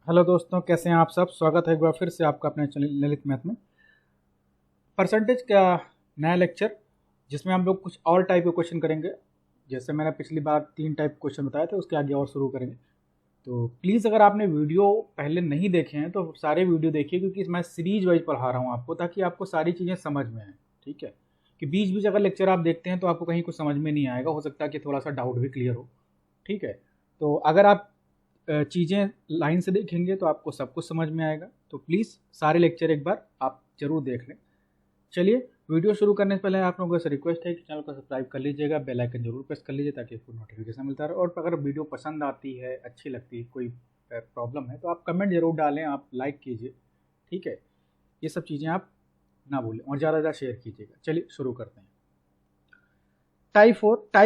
Hello दोस्तों, कैसे हैं आप सब। स्वागत है एक बार फिर से आपका अपने चैनल ललित मैथ में। परसेंटेज का नया लेक्चर जिसमें हम लोग कुछ और टाइप के क्वेश्चन करेंगे। जैसे मैंने पिछली बार 3 टाइप क्वेश्चन बताए थे, उसके आगे और शुरू करेंगे। तो प्लीज़ अगर आपने वीडियो पहले नहीं देखे हैं तो सारे वीडियो देखिए, क्योंकि मैं सीरीज वाइज पढ़ा रहा हूँ आपको, ताकि आपको सारी चीज़ें समझ में आएँ। ठीक है, कि बीच बीच अगर लेक्चर आप देखते हैं तो आपको कहीं कुछ समझ में नहीं आएगा, हो सकता है कि थोड़ा सा डाउट भी क्लियर हो। ठीक है, तो अगर आप चीज़ें लाइन से देखेंगे तो आपको सब कुछ समझ में आएगा। तो प्लीज़ सारे लेक्चर एक बार आप ज़रूर देख लें। चलिए, वीडियो शुरू करने से पहले आप लोगों से रिक्वेस्ट है कि चैनल को सब्सक्राइब कर लीजिएगा, बेल आइकन जरूर प्रेस कर लीजिए ताकि आपको नोटिफिकेशन मिलता रहे। और अगर वीडियो पसंद आती है, अच्छी लगती है, कोई प्रॉब्लम है तो आप कमेंट जरूर डालें, आप लाइक कीजिए। ठीक है, ये सब चीज़ें आप ना भूलें और ज़्यादा ज़्यादा शेयर कीजिएगा। चलिए शुरू करते हैं। टाइप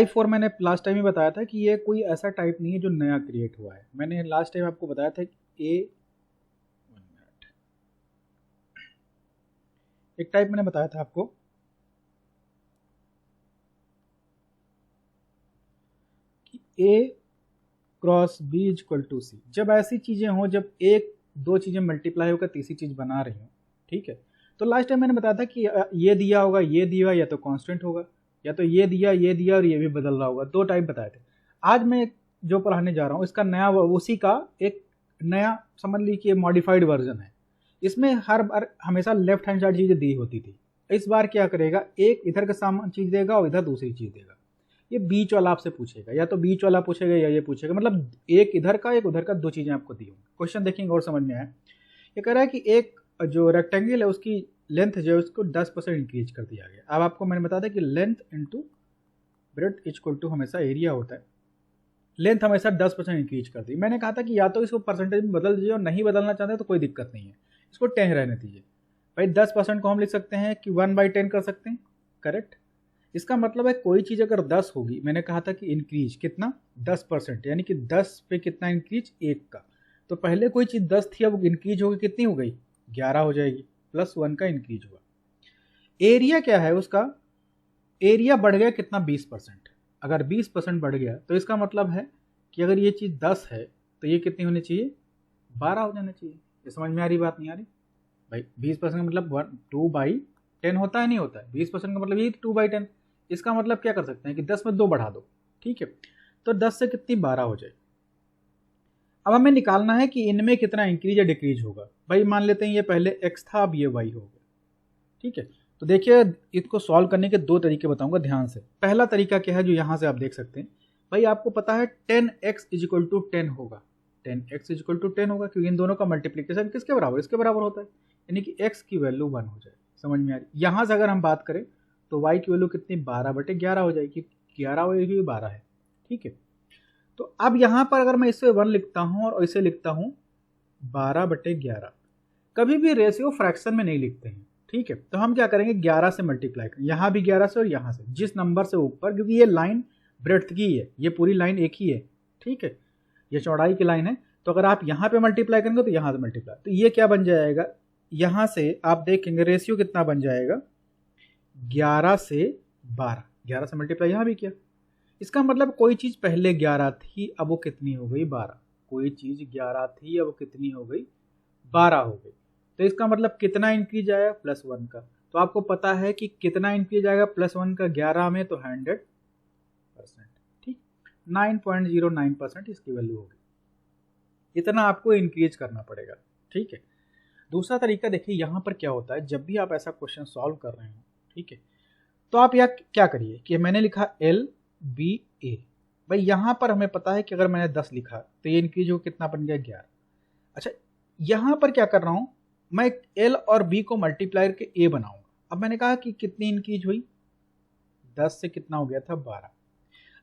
4 मैंने लास्ट टाइम ही बताया था कि ये कोई ऐसा टाइप नहीं है जो नया क्रिएट हुआ है। मैंने लास्ट टाइम आपको बताया था कि एक टाइप मैंने बताया था आपको कि A cross B equal to C। जब ऐसी चीज़ें हों, जब एक दो चीज़ें मल्टीप्लाई होकर तीसरी चीज़ बना रही हूँ। ठीक है, तो लास्ट टाइम मैंने बताया था कि ये दिया होगा, ये दिया, या तो कांस्टेंट होगा, या तो ये दिया और ये भी बदल रहा होगा। 2 टाइप बताए थे। आज मैं जो पढ़ाने जा रहा हूँ इसका नया, उसी का एक नया समझ लीजिए मॉडिफाइड वर्जन है। इसमें हर बार हमेशा लेफ्ट हैंड साइड चीज़ें दी होती थी। इस बार क्या करेगा, एक इधर का सामान चीज़ देगा और इधर दूसरी चीज़ देगा। ये बीच वाला आपसे पूछेगा, या तो बीच वाला पूछेगा या ये पूछेगा, मतलब एक इधर का एक उधर का, 2 चीज़ें आपको दी होंगी। क्वेश्चन देखेंगे और समझ में आए। ये कह रहा है कि एक जो रेक्टेंगल है उसकी लेंथ जो है उसको 10% इंक्रीज कर दिया गया। अब आपको मैंने बताया था कि length into breadth equal to हमेशा एरिया होता है। लेंथ हमेशा 10% इंक्रीज कर दी। मैंने कहा था कि या तो इसको परसेंटेज में बदल दीजिए और नहीं बदलना चाहते तो कोई दिक्कत नहीं है, इसको 10 रहने दीजिए। भाई 10% को हम लिख सकते हैं कि 1/10 कर सकते हैं। करेक्ट। इसका मतलब है कोई चीज़ अगर 10 होगी, मैंने कहा था कि इंक्रीज कितना 10%, यानी कि 10 पे कितना इंक्रीज, 1 का। तो पहले कोई चीज़ 10 थी, अब इंक्रीज होगी, कितनी हो गई, 11 हो जाएगी, प्लस 1 का इंक्रीज हुआ। एरिया क्या है उसका, एरिया बढ़ गया कितना, 20%। अगर 20% बढ़ गया तो इसका मतलब है कि अगर ये चीज़ 10 है तो ये कितनी होनी चाहिए, 12 हो जाना चाहिए। ये समझ में आ रही बात, नहीं आ रही भाई। 20% का मतलब 2/10 होता है, नहीं होता है। 20% का मतलब ये 2/10। इसका मतलब क्या कर सकते हैं कि 10 में 2 बढ़ा दो। ठीक है, तो 10 से कितनी, 12 हो जाए। अब हमें निकालना है कि इनमें कितना इंक्रीज या डिक्रीज होगा। भाई मान लेते हैं ये पहले x था, अब ये y हो गया। ठीक है, तो देखिए इसको सॉल्व करने के 2 तरीके बताऊंगा ध्यान से। पहला तरीका क्या है, जो यहाँ से आप देख सकते हैं। भाई आपको पता है 10x इक्वल टू 10 होगा। 10x इक्वल टू 10 होगा क्योंकि इन दोनों का मल्टीप्लीकेशन किसके बराबर, इसके बराबर होता है, यानी कि x की वैल्यू 1 हो जाए। समझ में आ रही। यहाँ से अगर हम बात करें तो y की वैल्यू कितनी, 12/11 हो जाएगी। 11 होगी, 12 है। ठीक है, तो अब यहाँ पर अगर मैं इसे 1 लिखता हूँ और इसे लिखता हूँ 12/11, कभी भी रेशियो फ्रैक्शन में नहीं लिखते हैं। ठीक है, तो हम क्या करेंगे, 11 से मल्टीप्लाई करेंगे, यहाँ भी 11 से और यहाँ से, जिस नंबर से ऊपर, क्योंकि ये लाइन ब्रेड्थ की है, ये पूरी लाइन एक ही है। ठीक है, ये चौड़ाई की लाइन है। तो अगर आप यहाँ पे मल्टीप्लाई करेंगे तो यहाँ से मल्टीप्लाई, तो ये क्या बन जाएगा, यहाँ से आप देखेंगे रेशियो कितना बन जाएगा, 11 से 12। 11 से मल्टीप्लाई यहाँ भी किया। इसका मतलब कोई चीज़ पहले 11 थी, अब वो कितनी हो गई, 12। कोई चीज़ 11 थी, अब वो कितनी हो गई, 12 हो गई। तो इसका मतलब कितना इंक्रीज आया, +1 का। तो आपको पता है कि कितना इंक्रीज आएगा +1 का 11 में, तो 100%। ठीक, 9.09% इसकी वैल्यू होगी। इतना आपको इंक्रीज करना पड़ेगा। ठीक है, दूसरा तरीका देखिए, यहाँ पर क्या होता है, जब भी आप ऐसा क्वेश्चन सॉल्व कर रहे हो, ठीक है, तो आप यहाँ क्या करिए कि मैंने लिखा LBA। भाई यहाँ पर हमें पता है कि अगर मैंने 10 लिखा तो ये इंक्रीज हो कितना बन गया, 11। अच्छा, यहाँ पर क्या कर रहा हूँ, मैं L और B को मल्टीप्लाई करके A बनाऊंगा। अब मैंने कहा कि कितनी इंक्रीज हुई, 10 से कितना हो गया था, 12।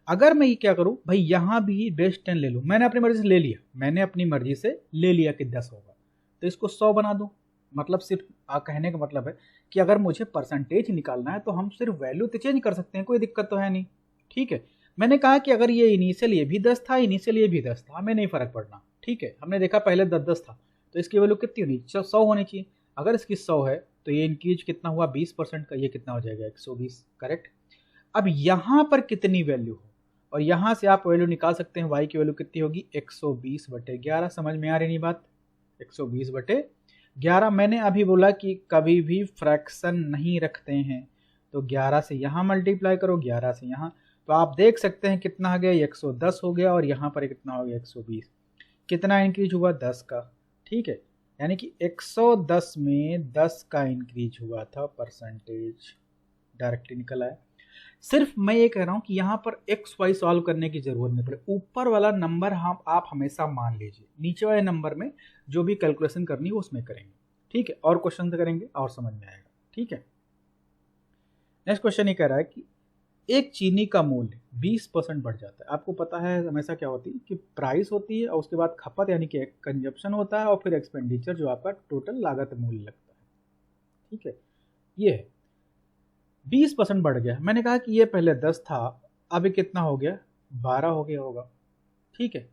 अगर मैं ये क्या करूँ, भाई यहाँ भी बेस 10 ले लूँ, मैंने अपनी मर्जी से ले लिया, मैंने अपनी मर्जी से ले लिया कि 10 होगा, तो इसको 100 बना दूँ। मतलब सिर्फ कहने का मतलब है कि अगर मुझे परसेंटेज निकालना है तो हम सिर्फ वैल्यू तो चेंज कर सकते हैं, कोई दिक्कत तो है नहीं। ठीक है, मैंने कहा कि अगर ये इनिशियल ये भी 10 था, इनिशियल ये भी 10 था, हमें नहीं फर्क पड़ना। ठीक है, हमने देखा पहले 10 था, तो इसकी वैल्यू कितनी होनी, 100 होनी चाहिए। अगर इसकी 100 है तो ये इंक्रीज कितना हुआ, 20% का, ये कितना हो जाएगा, 120। करेक्ट। अब यहाँ पर कितनी वैल्यू हो, और यहाँ से आप वैल्यू निकाल सकते हैं, y की वैल्यू कितनी होगी, 120/11। समझ में आ रही नहीं बात। 120/11। मैंने अभी बोला कि कभी भी फ्रैक्शन नहीं रखते हैं, तो 11 से यहाँ मल्टीप्लाई करो, 11 से यहाँ, तो आप देख सकते हैं कितना आ गया, 110 हो गया, और यहाँ पर कितना हो गया, 120। कितना इंक्रीज हुआ, 10 का। ठीक है, यानी कि 110 में 10 का इंक्रीज हुआ था, परसेंटेज डायरेक्टली निकल आया। सिर्फ मैं ये कह रहा हूं कि यहां पर एक्स वाई सॉल्व करने की जरूरत नहीं पड़े, ऊपर वाला नंबर आप हमेशा मान लीजिए, नीचे वाले नंबर में जो भी कैलकुलेशन करनी है उसमें करेंगे। ठीक है, और क्वेश्चन करेंगे और समझ में आएगा। ठीक है, नेक्स्ट क्वेश्चन ये कह रहा है कि एक चीनी का मूल्य 20% बढ़ जाता है। आपको पता है हमेशा क्या होती है कि प्राइस होती है और उसके बाद खपत यानी कि कंजप्शन होता है, और फिर एक्सपेंडिचर जो आपका टोटल लागत मूल्य लगता है। ठीक है, ये है 20% बढ़ गया। मैंने कहा कि ये पहले 10 था, अभी कितना हो गया, 12 हो गया होगा। ठीक है,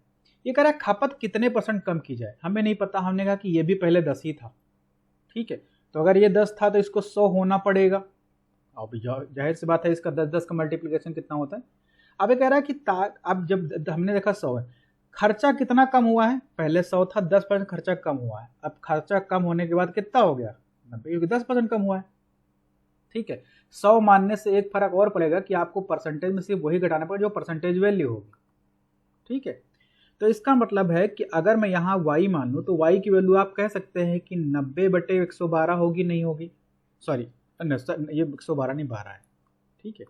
ये कह रहा है खपत कितने % कम की जाए, हमें नहीं पता। हमने कहा कि ये भी पहले 10 ही था। ठीक है, तो अगर ये 10 था तो इसको 100 होना पड़ेगा। अब जाहिर सी बात है, इसका 10 का मल्टीप्लिकेशन कितना होता है। अब ये कह रहा है कि अब जब हमने देखा 100 है, खर्चा कितना कम हुआ है, पहले 100 था, 10% खर्चा कम हुआ है। अब खर्चा कम होने के बाद कितना हो गया, 90, क्योंकि 10% कम हुआ है। ठीक है, 100 मानने से एक फर्क और पड़ेगा कि आपको परसेंटेज में सिर्फ वही घटाना पड़ेगा जो परसेंटेज वैल्यू होगी। ठीक है, तो इसका मतलब है कि अगर मैं यहाँ y मान लूँ तो y की वैल्यू आप कह सकते हैं कि 90/112 होगी, नहीं होगी, सॉरी ये 112 नहीं, 12 है। ठीक है,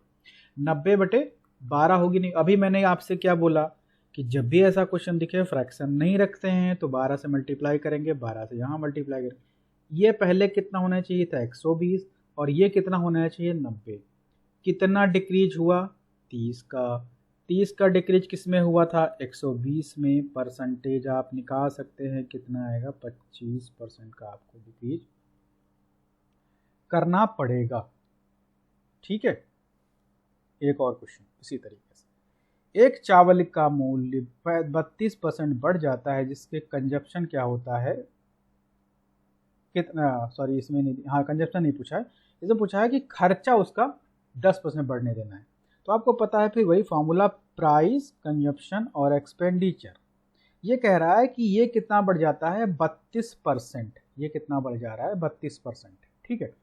90/12 होगी, नहीं। अभी मैंने आपसे क्या बोला कि जब भी ऐसा क्वेश्चन दिखे फ्रैक्शन नहीं रखते हैं तो 12 से मल्टीप्लाई करेंगे, 12 से यहाँ मल्टीप्लाई करेंगे। ये पहले कितना होना चाहिए था, 120, और ये कितना होना चाहिए, 90। कितना डिक्रीज हुआ, 30 का। 30 का डिक्रीज किस में हुआ था, 120 में। परसेंटेज आप निकाल सकते हैं कितना आएगा, 25% का आपको डिक्रीज करना पड़ेगा। ठीक है, एक और क्वेश्चन इसी तरीके से, एक चावल का मूल्य 32% बढ़ जाता है जिसके कंजप्शन क्या होता है, कितना, सॉरी इसमें नहीं, हाँ कंजप्शन नहीं पूछा है, इसमें पूछा है कि खर्चा उसका 10% बढ़ने देना है। तो आपको पता है फिर वही फॉर्मूला, प्राइस, कंजप्शन और एक्सपेंडिचर। ये कह रहा है कि ये कितना बढ़ जाता है, 32%। ये कितना बढ़ जा रहा है, 32%। ठीक है,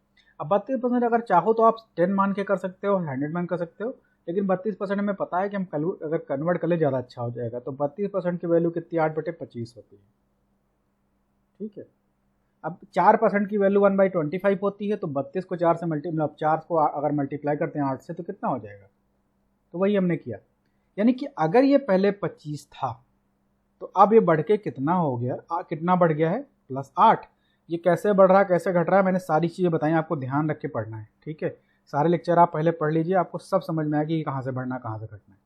अब 32% अगर चाहो तो आप 10 मान के कर सकते हो, 100 मान कर सकते हो, लेकिन 32% में पता है कि हम अगर कन्वर्ट कर ले ज़्यादा अच्छा हो जाएगा। तो 32% की वैल्यू कितनी, 8/25 होती है। ठीक है, अब 4% की वैल्यू 1/25 होती है, तो 32 को 4 से मतलब 4 को अगर मल्टीप्लाई करते हैं 8 से तो कितना हो जाएगा, तो वही हमने किया। यानी कि अगर ये पहले 25 था तो अब ये बढ़ के कितना हो गया, कितना बढ़ गया है, +8। ये कैसे बढ़ रहा है, कैसे घट रहा है, मैंने सारी चीज़ें बताई, आपको ध्यान रख के पढ़ना है। ठीक है, सारे लेक्चर आप पहले पढ़ लीजिए, आपको सब समझ में आएगी कि कहाँ से बढ़ना कहाँ से घटना है।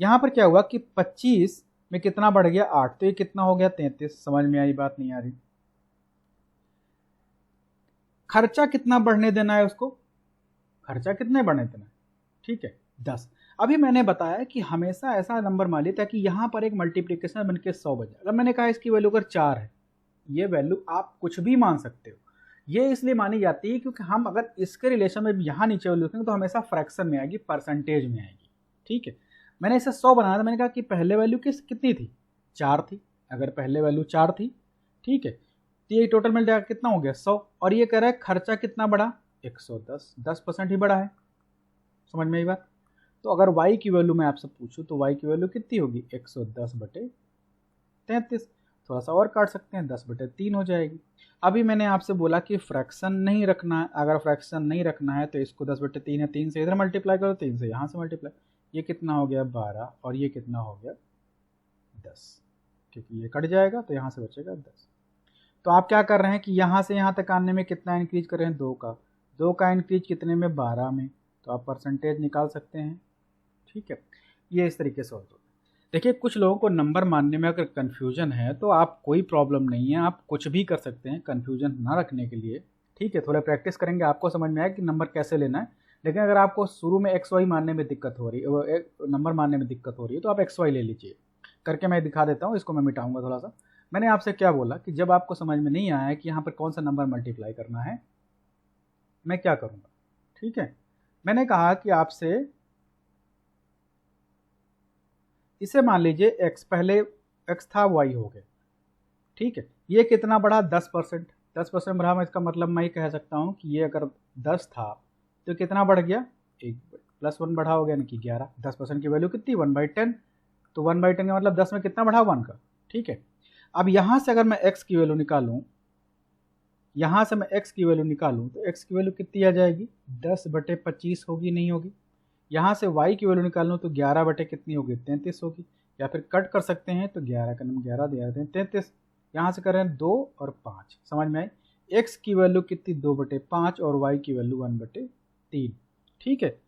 यहाँ पर क्या हुआ कि 25 में कितना बढ़ गया, 8, तो ये कितना हो गया, 33। समझ में आई बात, नहीं आ रही। खर्चा कितना बढ़ने देना है उसको, खर्चा कितने बढ़ने देना है, ठीक है, 10। अभी मैंने बताया कि हमेशा ऐसा नंबर मान लिया ताकि यहाँ पर एक मल्टीप्लिकेशन बन के 100 बन जाए। अगर मैंने कहा इसकी वैल्यू अगर 4 है, ये वैल्यू आप कुछ भी मान सकते हो, ये इसलिए मानी जाती है क्योंकि हम अगर इसके रिलेशन में यहाँ नीचे वैल्यू लिखेंगे तो हमेशा फ्रैक्शन में आएगी, परसेंटेज में आएगी। ठीक है, मैंने इसे 100 बनाया था, मैंने कहा कि पहले वैल्यू कितनी थी, 4 थी। अगर पहले वैल्यू 4 थी, ठीक है, तो ये टोटल मिल जाएगा कितना हो गया, 100। और ये कह रहा है खर्चा कितना बढ़ा, 110, 10% ही बढ़ा है। समझ में आई बात। तो अगर y की वैल्यू मैं आपसे पूछूं तो y की वैल्यू कितनी होगी, 110/33। थोड़ा सा और काट सकते हैं, 10/3 हो जाएगी। अभी मैंने आपसे बोला कि फ्रैक्शन नहीं रखना है, अगर फ्रैक्शन नहीं रखना है तो इसको 10/3 है, 3 से इधर मल्टीप्लाई करो, 3 से यहाँ से मल्टीप्लाई, ये कितना हो गया 12, और ये कितना हो गया 10, क्योंकि ये कट जाएगा तो यहाँ से बचेगा 10। तो आप क्या कर रहे हैं कि यहाँ से यहाँ तक आने में कितना इंक्रीज कर रहे हैं, 2 का इंक्रीज कितने में, 12 में। तो आप परसेंटेज निकाल सकते हैं। ठीक है, ये इस तरीके से होता है। देखिए, कुछ लोगों को नंबर मानने में अगर कन्फ्यूजन है तो आप, कोई प्रॉब्लम नहीं है, आप कुछ भी कर सकते हैं कन्फ्यूजन ना रखने के लिए। ठीक है, थोड़ा प्रैक्टिस करेंगे आपको समझ में आए कि नंबर कैसे लेना है। लेकिन अगर आपको शुरू में XY मानने में दिक्कत हो रही है, नंबर मानने में दिक्कत हो रही है, तो आप XY ले लीजिए। करके मैं दिखा देता हूँ, इसको मैं मिटाऊंगा थोड़ा सा। मैंने आपसे क्या बोला कि जब आपको समझ में नहीं आया कि यहाँ पर कौन सा नंबर मल्टीप्लाई करना है, मैं क्या करूँगा। ठीक है, मैंने कहा कि आपसे इसे मान लीजिए x, पहले x था y हो गया, ठीक है, ये कितना बढ़ा 10%। 10% बढ़ा, मैं इसका मतलब मैं ये कह सकता हूँ कि ये अगर 10 था तो कितना बढ़ गया, एक +1 बढ़ा हो गया, यानी कि 11। 10% की वैल्यू कितनी, 1/10। तो 1/10 का मतलब 10 में कितना बढ़ा, 1 का। ठीक है, अब यहाँ से अगर मैं x की वैल्यू निकालूँ, यहाँ से मैं x की वैल्यू निकालूँ तो x की वैल्यू कितनी आ जाएगी, 10/25 होगी, नहीं होगी। यहाँ से y की वैल्यू निकालूँ तो 11 बटे कितनी होगी, 33 होगी। या फिर कट कर सकते हैं तो 11 का नाम 11 दिया जाते हैं 33। यहाँ से करें 2 और 5, समझ में आई। x की वैल्यू कितनी, 2/5 और y की वैल्यू 1/3। ठीक है,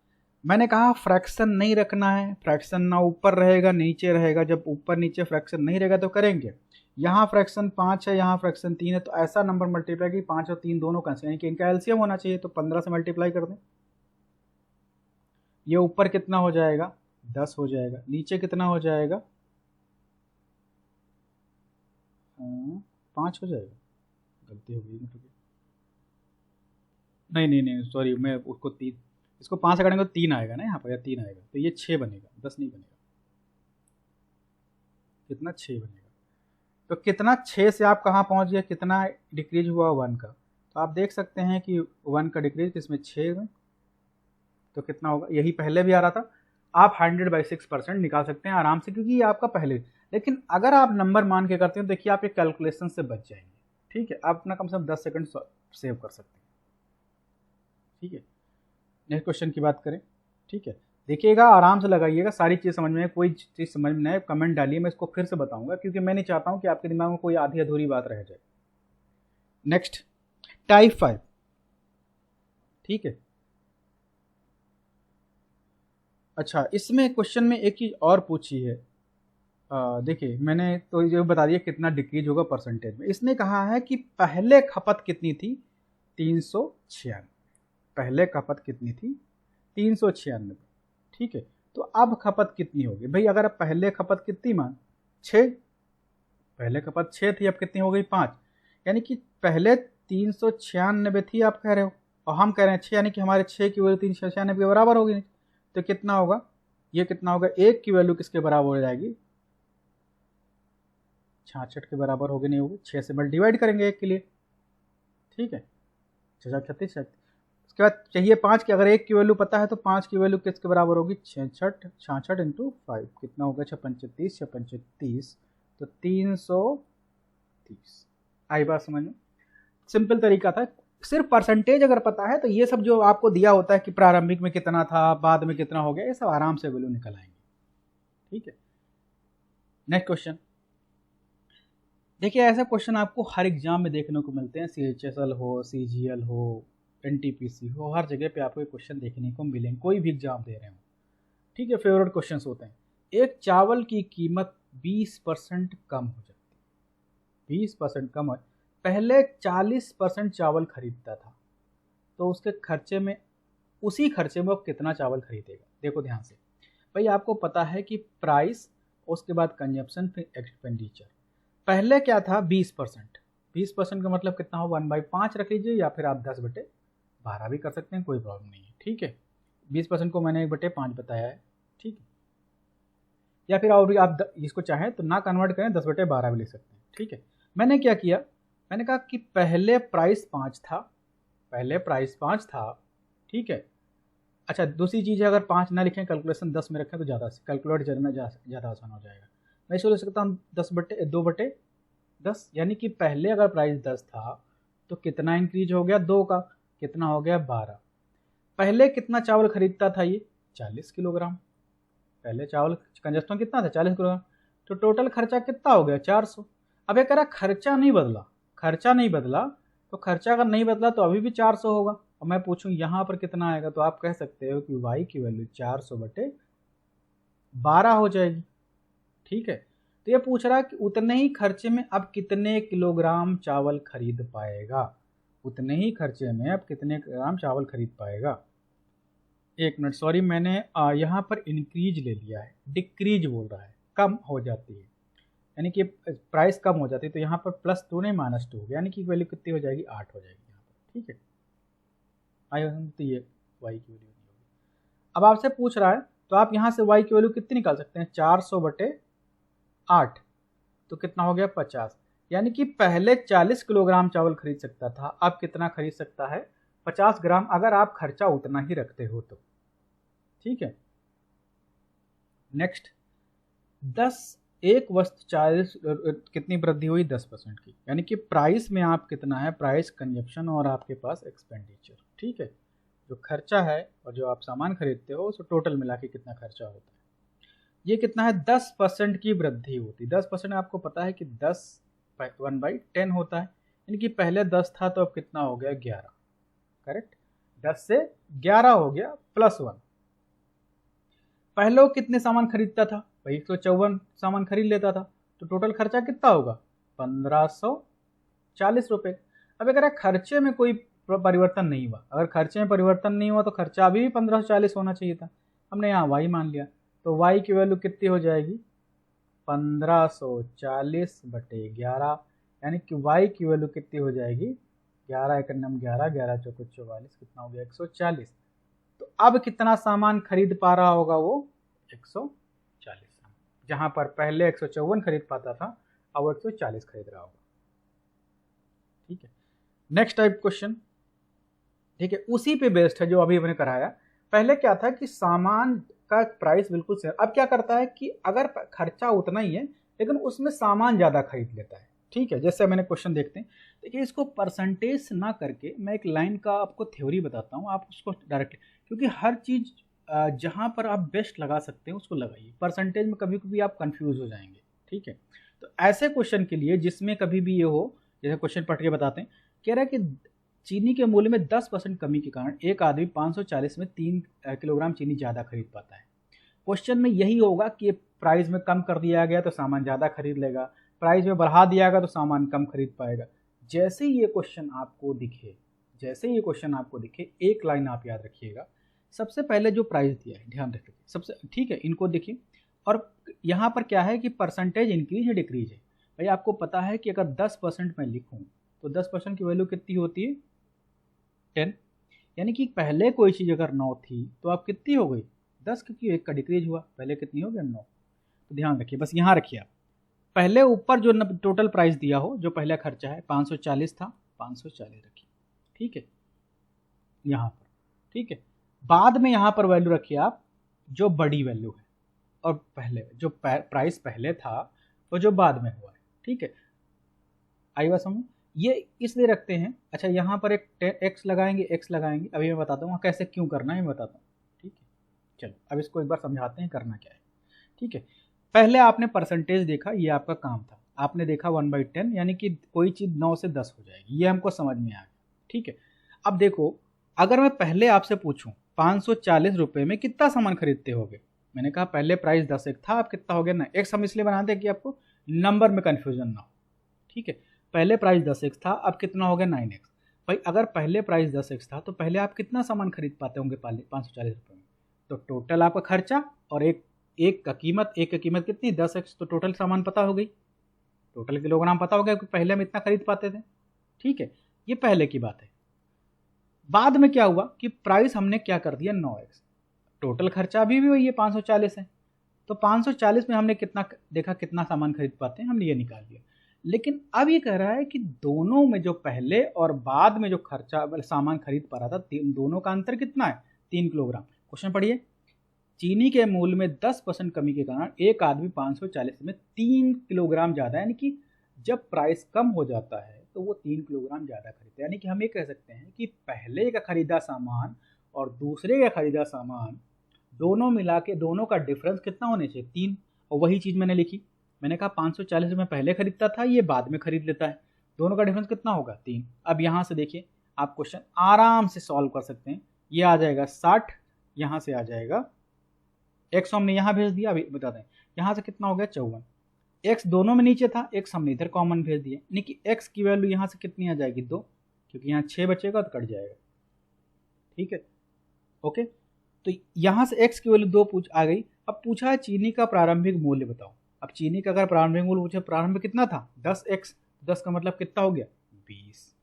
मैंने कहा फ्रैक्शन नहीं रखना है, फ्रैक्शन ना ऊपर रहेगा नीचे रहेगा। जब ऊपर नीचे फ्रैक्शन नहीं रहेगा तो करेंगे, यहाँ फ्रैक्शन 5 है, यहाँ फ्रैक्शन 3 है, तो ऐसा नंबर मल्टीप्लाई कि 5 और 3 दोनों का यानी कि इनका एलसीएम होना चाहिए। तो 15 से मल्टीप्लाई कर दें, ये ऊपर कितना हो जाएगा, 10 हो जाएगा, नीचे कितना हो जाएगा, 5 हो जाएगा। गलती हो गई, नहीं नहीं नहीं सॉरी, मैं उसको 3, इसको 5 से काटेंगे तो 3 आएगा ना यहाँ पर, या 3 आएगा, तो ये 6 बनेगा, 10 नहीं बनेगा। कितना, 6 बनेगा। तो कितना, 6 से आप कहाँ पहुँच गए, कितना डिक्रीज हुआ, 1 का। तो आप देख सकते हैं कि 1 का डिक्रीज किसमें, 6 में। तो कितना होगा, यही पहले भी आ रहा था। आप 100/6% निकाल सकते हैं आराम से, क्योंकि ये आपका पहले। लेकिन अगर आप नंबर मान के करते हैं तो देखिए आप ये कैलकुलेशन से बच जाएंगे। ठीक है, आप अपना कम से कम 10 सेकंड सेव कर सकते हैं। ठीक है, नेक्स्ट क्वेश्चन की बात करें। ठीक है, देखिएगा, आराम से लगाइएगा, सारी चीज़ समझ में, कोई चीज़ समझ में नहीं कमेंट डालिए, मैं इसको फिर से बताऊंगा, क्योंकि मैं नहीं चाहता हूं कि आपके दिमाग में कोई आधी अधूरी बात रह जाए। Next, type 5। ठीक है, अच्छा, इसमें क्वेश्चन में एक चीज़ और पूछी है। देखिए, मैंने तो ये बता दिया कितना डिक्रीज होगा परसेंटेज में। इसने कहा है कि पहले खपत कितनी थी, 396। पहले खपत कितनी थी, 396। ठीक है, तो अब खपत कितनी होगी भाई, अगर अब पहले खपत कितनी मान 6, पहले खपत 6 थी, अब कितनी हो गई, 5। यानी कि पहले 396 थी आप कह रहे हो, और हम कह रहे हैं 6, यानी कि हमारे 6 की वैल्यू 396 के बराबर होगी। तो कितना होगा, ये कितना होगा, 1 की वैल्यू किसके बराबर हो जाएगी, 66 के बराबर होगी, नहीं होगी। 6 से मल्टी डिवाइड करेंगे 1 के लिए। ठीक है, 636। उसके बाद चाहिए 5 की, अगर 1 की वैल्यू पता है तो 5 की वैल्यू किसके बराबर होगी, 66। 66 इंटू 5 कितना होगा, 635, 635, तो 330। आई बात समझ में, सिंपल तरीका था। सिर्फ परसेंटेज अगर पता है तो ये सब जो आपको दिया होता है कि प्रारंभिक में कितना था, बाद में कितना हो गया, ये सब आराम से वैल्यू निकल आएंगे। ठीक है, नेक्स्ट क्वेश्चन। देखिए, ऐसे क्वेश्चन आपको हर एग्जाम में देखने को मिलते हैं, CHSL हो, CGL हो, NTPC हो, हर जगह पे आपको ये क्वेश्चन देखने को मिलेंगे, कोई भी एग्जाम दे रहे हो। ठीक है, फेवरेट क्वेश्चंस होते हैं। एक चावल की कीमत 20% कम हो जाती है, 20% कम हो, पहले 40% चावल खरीदता था, तो उसके खर्चे में, उसी खर्चे में वो कितना चावल खरीदेगा। देखो ध्यान से भाई, आपको पता है कि प्राइस, उसके बाद कंजप्शन, फिर एक्सपेंडिचर। पहले क्या था, 20%। 20% का मतलब कितना हो, 1/5 रख लीजिए, या फिर आप 10/12 भी कर सकते हैं, कोई प्रॉब्लम नहीं है। ठीक है, 20% को मैंने 1/5 बताया है। ठीक है, या फिर और आप इसको चाहें तो ना कन्वर्ट करें, 10/12 भी लिख सकते हैं। ठीक है, मैंने क्या किया, मैंने कहा कि पहले प्राइस 5 था, पहले प्राइस 5 था। ठीक है, अच्छा, दूसरी चीज़ है, अगर 5 ना लिखें, कैलकुलेशन 10 में रखें तो ज़्यादा कैलकुलेट करना ज़्यादा आसान हो जाएगा। मैं इसको लिख सकता हूँ 2/10, यानी कि पहले अगर प्राइस 10 था तो कितना इंक्रीज हो गया, 2 का, कितना हो गया, 12। पहले कितना चावल खरीदता था ये, 40 किलोग्राम। पहले चावल कंजस्टन कितना था, 40 किलोग्राम। तो टोटल खर्चा कितना हो गया, 400। अब ये कह रहा खर्चा नहीं बदला, खर्चा नहीं बदला, तो खर्चा अगर नहीं बदला तो अभी भी 400 होगा। और मैं पूछूं यहाँ पर कितना आएगा, तो आप कह सकते हो कि y की वैल्यू 400/12 हो जाएगी। ठीक है, तो ये पूछ रहा है कि उतने ही खर्चे में अब कितने किलोग्राम चावल खरीद पाएगा, उतने ही खर्चे में अब कितने ग्राम चावल खरीद पाएगा। एक मिनट, सॉरी, मैंने यहाँ पर इंक्रीज ले लिया है, डिक्रीज बोल रहा है, कम हो जाती है, यानी कि प्राइस कम हो जाती है। तो यहाँ पर +2 नहीं, -2 हो गया, यानी कि वैल्यू कितनी हो जाएगी, 8 हो जाएगी यहाँ पर। ठीक है, आइए, तो ये y की वैल्यू नहीं होगी। अब आपसे पूछ रहा है तो आप यहाँ से y की वैल्यू कितनी निकाल सकते हैं, 400/8, तो कितना हो गया, 50। यानी कि पहले 40 किलोग्राम चावल खरीद सकता था, अब कितना खरीद सकता है? 50 ग्राम, अगर आप खर्चा उतना ही रखते हो तो। ठीक है, नेक्स्ट 10 एक वस्तु 40 कितनी वृद्धि हुई? 10% की, यानी कि प्राइस में आप कितना है? प्राइस, कंजप्शन और आपके पास एक्सपेंडिचर। ठीक है, जो खर्चा है और जो आप सामान खरीदते हो उसको टोटल मिला के कितना खर्चा होता है, ये कितना है? 10% की वृद्धि होती है। 10% आपको पता है कि 10 1/10 होता है, यानी कि पहले 10 था तो अब कितना हो गया? 11। करेक्ट, 10 से 11 हो गया +1। पहले वो कितने सामान खरीदता था? भाई 154 सामान खरीद लेता था, तो टोटल खर्चा कितना होगा? 1540 रुपये। अब अगर खर्चे में कोई परिवर्तन नहीं हुआ, अगर खर्चे में परिवर्तन नहीं हुआ तो खर्चा अभी भी 1540 होना चाहिए था। हमने यहाँ y मान लिया, तो y की वैल्यू कितनी हो जाएगी? 1540/11, यानी कि y की वैल्यू कितनी हो जाएगी? 11 × 11, 11 × 4 = 44, कितना हो गया? 140। तो अब कितना सामान खरीद पा रहा होगा वो? 140 सामान, जहां पर पहले 154 खरीद पाता था, अब 140 खरीद रहा होगा। ठीक है, नेक्स्ट टाइप क्वेश्चन। ठीक है, उसी पे बेस्ड है जो अभी मैंने कराया। पहले क्या था कि सामान का प्राइस बिल्कुल सेम, अब क्या करता है कि अगर खर्चा उतना ही है लेकिन उसमें सामान ज़्यादा खरीद लेता है। ठीक है, जैसे मैंने क्वेश्चन देखते हैं, देखिए इसको परसेंटेज ना करके मैं एक लाइन का आपको थ्योरी बताता हूँ, आप उसको डायरेक्टली, क्योंकि हर चीज़ जहाँ पर आप बेस्ट लगा सकते हैं उसको लगाइए, परसेंटेज में कभी कभी आप कंफ्यूज हो जाएंगे। ठीक है, तो ऐसे क्वेश्चन के लिए जिसमें कभी भी ये हो, जैसे क्वेश्चन पढ़ के बताते हैं, कह रहा है कि चीनी के मूल्य में 10% कमी के कारण एक आदमी 540 में 3 किलोग्राम चीनी ज़्यादा खरीद पाता है। क्वेश्चन में यही होगा कि प्राइस में कम कर दिया गया तो सामान ज़्यादा खरीद लेगा, प्राइस में बढ़ा दिया गया तो सामान कम खरीद पाएगा। जैसे ही ये क्वेश्चन आपको दिखे, एक लाइन आप याद रखिएगा। सबसे पहले जो प्राइस दिया है, ध्यान रखिए सबसे, ठीक है, इनको देखिए, और यहाँ पर क्या है कि परसेंटेज इंक्रीज है डिक्रीज है। भाई आपको पता है कि अगर 10% मैं लिखूँ तो 10% की वैल्यू कितनी होती है? 10, यानी कि पहले कोई चीज़ अगर 9 थी तो अब कितनी हो गई? 10, क्योंकि 1 का डिक्रीज हुआ, पहले कितनी हो गया? 9। तो ध्यान रखिए, बस यहाँ रखिए आप, पहले ऊपर जो टोटल प्राइस दिया हो, जो पहला खर्चा है 540 था, 540 रखिए। ठीक है, यहाँ पर, ठीक है, बाद में यहाँ पर वैल्यू रखिए आप जो बड़ी वैल्यू है, और पहले जो प्राइस पहले था वो जो बाद में हुआ है। ठीक है, आई बात समझ? ये इसलिए रखते हैं। अच्छा, यहाँ पर एक x लगाएंगे, अभी मैं बताता हूँ कैसे, क्यों करना है मैं बताता हूँ। ठीक है, चलो अब इसको एक बार समझाते हैं करना क्या है। ठीक है, पहले आपने परसेंटेज देखा, ये आपका काम था, आपने देखा 1/10, यानी कि कोई चीज़ 9 से 10 हो जाएगी, ये हमको समझ में आ गया। ठीक है, अब देखो, अगर मैं पहले आपसे पूछूं 540 रुपये में कितना सामान खरीदते होगे, मैंने कहा पहले प्राइस 10 एक था, अब कितना हो गया? ना, एक्स हम इसलिए बनाते हैं कि आपको नंबर में कन्फ्यूजन ना हो। ठीक है, पहले प्राइस 10x था, अब कितना हो गया? 9x। भाई अगर पहले प्राइस 10x था तो पहले आप कितना सामान खरीद पाते होंगे? 540 रुपये में। तो टोटल आपका खर्चा और एक का कीमत कितनी? 10x, तो टोटल सामान पता हो गई, टोटल किलोग्राम पता हो गया कि पहले हम इतना खरीद पाते थे। ठीक है, ये पहले की बात है। बाद में क्या हुआ कि प्राइस हमने क्या कर दिया? 9x, टोटल खर्चा अभी भी वही है 540 है, तो 540 में हमने कितना देखा, कितना सामान खरीद पाते हैं, हमने ये निकाल लिया। लेकिन अब ये कह रहा है कि दोनों में जो पहले और बाद में जो खर्चा सामान खरीद पा रहा था, दोनों का अंतर कितना है? 3 किलोग्राम। क्वेश्चन पढ़िए, चीनी के मूल्य में 10% कमी के कारण एक आदमी 540 में 3 किलोग्राम ज़्यादा, यानी कि जब प्राइस कम हो जाता है तो वो 3 किलोग्राम ज़्यादा खरीदता है। यानी कि हम ये कह सकते हैं कि पहले का खरीदा सामान और दूसरे का खरीदा सामान, दोनों मिला के दोनों का डिफरेंस कितना होने चाहिए? 3। और वही चीज़ मैंने लिखी, मैंने कहा 540 रुपये पहले खरीदता था, ये बाद में खरीद लेता है, दोनों का डिफरेंस कितना होगा? 3। अब यहाँ से देखिए, आप क्वेश्चन आराम से सॉल्व कर सकते हैं। ये आ जाएगा 60, यहाँ से आ जाएगा x हमने यहाँ भेज दिया, अभी बता दें यहाँ से कितना हो गया? 54। x दोनों में नीचे था, x हमने इधर कॉमन भेज दिया, यानी कि x की वैल्यू यहाँ से कितनी आ जाएगी? 2, क्योंकि यहाँ 6 बचेगा तो कट जाएगा। ठीक है, ओके, तो यहाँ से x की वैल्यू 2 आ गई। अब पूछा है चीनी का प्रारंभिक मूल्य बताओ। अब चीनी का अगर प्रारंभिक मूल्य पूछे, प्रारंभ कितना था? 10x, 10 का मतलब कितना हो गया? 20।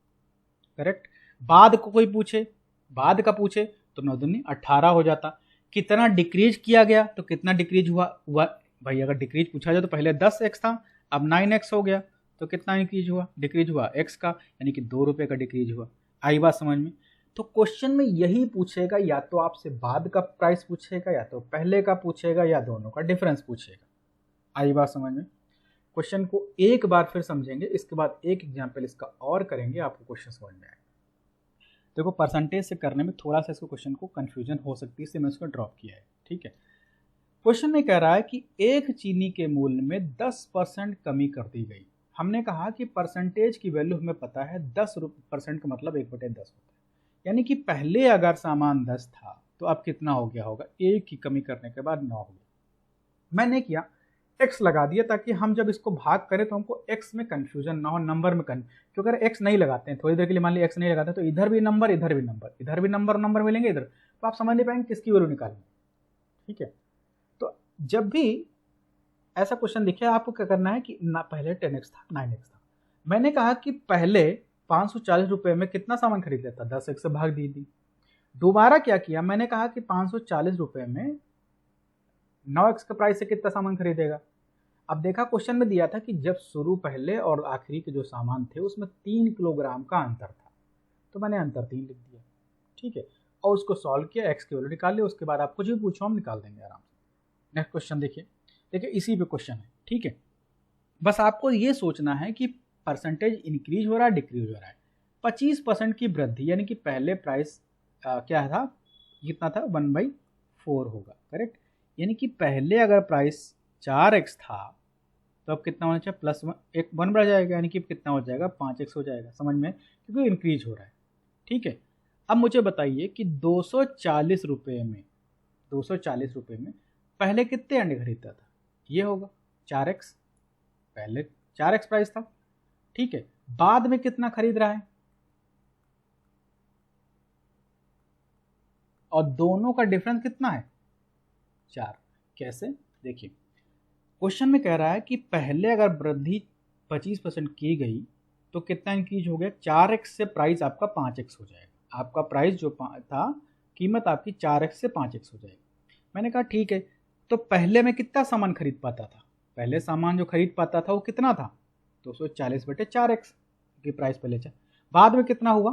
करेक्ट। बाद को कोई पूछे, बाद का पूछे तो 9 दूनी 18 हो जाता। कितना डिक्रीज किया गया, तो कितना डिक्रीज हुआ? भाई अगर डिक्रीज पूछा जाए तो पहले 10x था, अब 9x हो गया, तो कितना इंक्रीज हुआ, डिक्रीज हुआ x का, यानी कि 2 रुपये का डिक्रीज हुआ। आई बात समझ में? तो क्वेश्चन में यही पूछेगा, या तो आपसे बाद का प्राइस पूछेगा, या तो पहले का पूछेगा, या दोनों का डिफरेंस पूछेगा। आई बात समझ में? क्वेश्चन को एक बार फिर समझेंगे, इसके बाद एक एग्जाम्पल इसका और करेंगे, आपको क्वेश्चन समझ में आएगा। देखो परसेंटेज से करने में थोड़ा सा इसको क्वेश्चन को कंफ्यूजन हो सकती है, इसलिए मैं इसको ड्रॉप किया है। ठीक है, क्वेश्चन में कह रहा है कि एक चीनी के मूल्य में 10% कमी कर दी गई। हमने कहा कि परसेंटेज की वैल्यू हमें पता है, 10% का मतलब 1/10 होता है, यानी कि पहले अगर सामान 10 था तो अब कितना हो गया होगा, 1 की कमी करने के बाद 9 हो गया। मैंने किया x लगा दिया, ताकि हम जब इसको भाग करें तो हमको x में कंफ्यूजन ना हो, नंबर में क्योंकि अगर x नहीं लगाते हैं, थोड़ी देर के लिए मान लिया x नहीं लगाते हैं, तो इधर भी नंबर, इधर भी नंबर, इधर भी नंबर नंबर मिलेंगे इधर, तो आप समझ नहीं पाएंगे किसकी वैल्यू निकालनी। ठीक है, तो जब भी ऐसा क्वेश्चन दिखे आपको क्या करना है कि ना पहले 10x था 9x था। मैंने कहा कि पहले 540 रुपये में कितना सामान खरीद लेता, 10x से भाग दी। दोबारा क्या किया, मैंने कहा कि 540 रुपये में 9x का प्राइस से कितना सामान खरीदेगा। अब देखा क्वेश्चन में दिया था कि जब शुरू पहले और आखिरी के जो सामान थे उसमें 3 किलोग्राम का अंतर था, तो मैंने अंतर 3 लिख दिया। ठीक है, और उसको सॉल्व किया, x की वैल्यू निकाल लिया, उसके बाद आप कुछ भी पूछो हम निकाल देंगे आराम से। नेक्स्ट क्वेश्चन देखिए, इसी पे क्वेश्चन है। ठीक है, बस आपको ये सोचना है कि परसेंटेज इंक्रीज हो रहा है डिक्रीज हो रहा है। 25% की वृद्धि, यानी कि पहले प्राइस क्या था, कितना था, 1/4 होगा, करेक्ट। यानी कि पहले अगर प्राइस 4x था तो अब कितना होना चाहिए, +1 1 बढ़ जाएगा, यानी कि कितना हो जाएगा, 5x हो जाएगा। समझ में, क्योंकि इंक्रीज हो रहा है। ठीक है, अब मुझे बताइए कि 240 रुपये में पहले कितने अंडे खरीदता था, ये होगा 4x, पहले 4x प्राइस था। ठीक है, बाद में कितना खरीद रहा है, और दोनों का डिफरेंस कितना है, 4। कैसे, देखिए क्वेश्चन में कह रहा है कि पहले अगर वृद्धि 25% की गई तो कितना इंक्रीज हो गया, 4x से प्राइस आपका 5x हो जाएगा। आपका प्राइस जो था, कीमत आपकी 4x से 5x हो जाएगी। मैंने कहा ठीक है, तो पहले में कितना सामान खरीद पाता था, पहले सामान जो खरीद पाता था वो कितना था, 240/4x की प्राइस पहले था। बाद में कितना हुआ,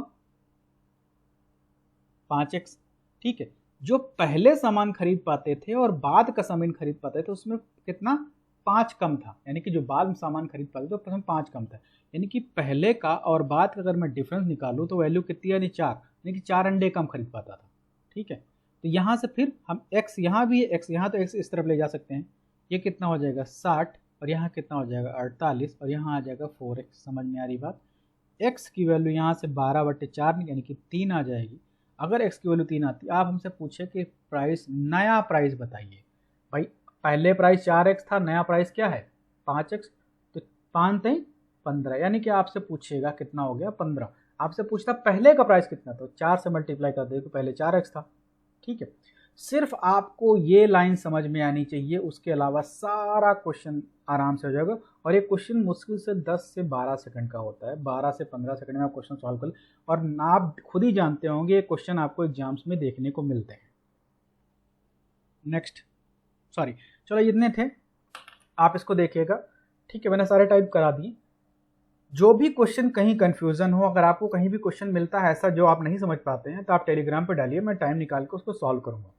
5x। ठीक है, जो पहले सामान खरीद पाते थे और बाद का सामान खरीद पाते थे उसमें कितना, 5 कम था, यानी कि जो बाद में सामान खरीद पाते थे उसमें 5 कम था। यानी कि पहले का और बाद का अगर मैं डिफरेंस निकालूं तो वैल्यू कितनी, यानी 4, यानी कि 4 अंडे कम खरीद पाता था। ठीक है, तो यहाँ से फिर हम x, यहाँ भी x, यहाँ तो x इस तरफ ले जा सकते हैं, ये कितना हो जाएगा 60, और यहाँ कितना हो जाएगा 48, और यहाँ आ जाएगा 4x। समझ में आ रही बात, x की वैल्यू यहाँ से 12/4 यानी कि 3 आ जाएगी। अगर x की वैल्यू 3 आती, आप हमसे पूछे कि प्राइस, नया प्राइस बताइए। भाई पहले प्राइस 4x था, नया प्राइस क्या है 5x, तो 5 3 15, यानी कि आपसे पूछेगा कितना हो गया 15। आपसे पूछता पहले का प्राइस कितना, तो 4 से मल्टीप्लाई कर दे तो पहले 4x था। ठीक है, सिर्फ आपको ये लाइन समझ में आनी चाहिए, उसके अलावा सारा क्वेश्चन आराम से हो जाएगा। और ये क्वेश्चन मुश्किल से 10 से 12 सेकंड का होता है, 12 से 15 सेकंड में आप क्वेश्चन सॉल्व कर, और आप खुद ही जानते होंगे ये क्वेश्चन आपको एग्जाम्स में देखने को मिलते हैं। नेक्स्ट, सॉरी, चलो इतने थे, आप इसको देखिएगा। ठीक है, मैंने सारे टाइप करा दिए। जो भी क्वेश्चन कहीं कंफ्यूजन हो, अगर आपको कहीं भी क्वेश्चन मिलता है ऐसा जो आप नहीं समझ पाते हैं, तो आप टेलीग्राम पे डालिए, मैं टाइम निकाल के उसको सॉल्व करूंगा।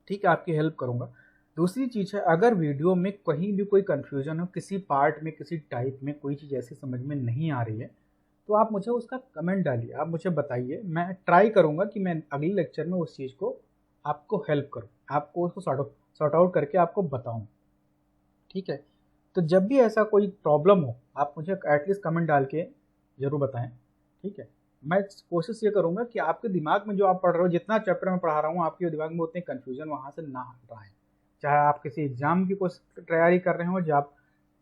ठीक है, आपकी हेल्प करूंगा। दूसरी चीज़ है, अगर वीडियो में कहीं भी कोई कंफ्यूजन हो, किसी पार्ट में, किसी टाइप में कोई चीज़ ऐसी समझ में नहीं आ रही है, तो आप मुझे उसका कमेंट डालिए, आप मुझे बताइए। मैं ट्राई करूंगा कि मैं अगले लेक्चर में उस चीज़ को आपको हेल्प करूँ, आपको उसको सॉर्ट आउट करके आपको बताऊँ। ठीक है, तो जब भी ऐसा कोई प्रॉब्लम हो आप मुझे एटलीस्ट कमेंट डाल के ज़रूर बताएं। ठीक है, मैं कोशिश ये करूँगा कि आपके दिमाग में जो आप पढ़ रहे हो, जितना चैप्टर में पढ़ा रहा हूँ, आपके दिमाग में उतने कन्फ्यूजन वहाँ से ना हट रहा है। चाहे आप किसी एग्जाम की कोशिश तैयारी कर रहे हो, या आप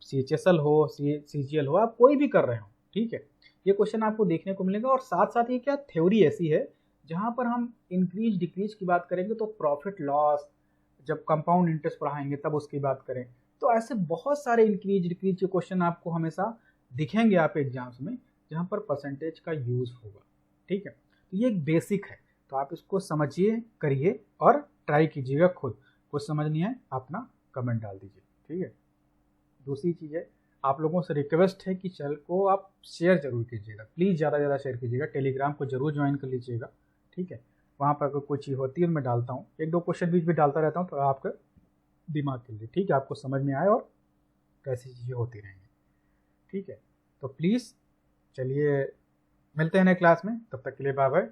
CHSL हो, CGL हो, आप कोई भी कर रहे हो। ठीक है, ये क्वेश्चन आपको देखने को मिलेगा। और साथ साथ ये क्या थ्योरी ऐसी है जहाँ पर हम इंक्रीज डिक्रीज की बात करेंगे, तो प्रॉफिट लॉस, जब कंपाउंड इंटरेस्ट पढ़ाएंगे तब उसकी बात करें, तो ऐसे बहुत सारे इंक्रीज डिक्रीज के क्वेश्चन आपको हमेशा दिखेंगे आप एग्जाम्स में, जहाँ पर परसेंटेज का यूज़ होगा। ठीक है, तो ये एक बेसिक है, तो आप इसको समझिए, करिए और ट्राई कीजिएगा खुद। कुछ समझ नहीं है अपना कमेंट डाल दीजिए। ठीक है, दूसरी चीज़ है, आप लोगों से रिक्वेस्ट है कि चैनल को आप शेयर जरूर कीजिएगा, प्लीज़ ज़्यादा से ज़्यादा शेयर कीजिएगा। टेलीग्राम को जरूर ज्वाइन कर लीजिएगा, ठीक है। वहाँ पर अगर कोई चीज़ होती है मैं डालता हूँ, एक दो क्वेश्चन बीच भी डालता रहता हूँ, तो आपका दिमाग के लिए, ठीक है, आपको समझ में आए और कैसी चीज़ें होती रहेंगी, ठीक है। तो प्लीज़ चलिए मिलते हैं नए क्लास में, तब तक के लिए बाय बाय।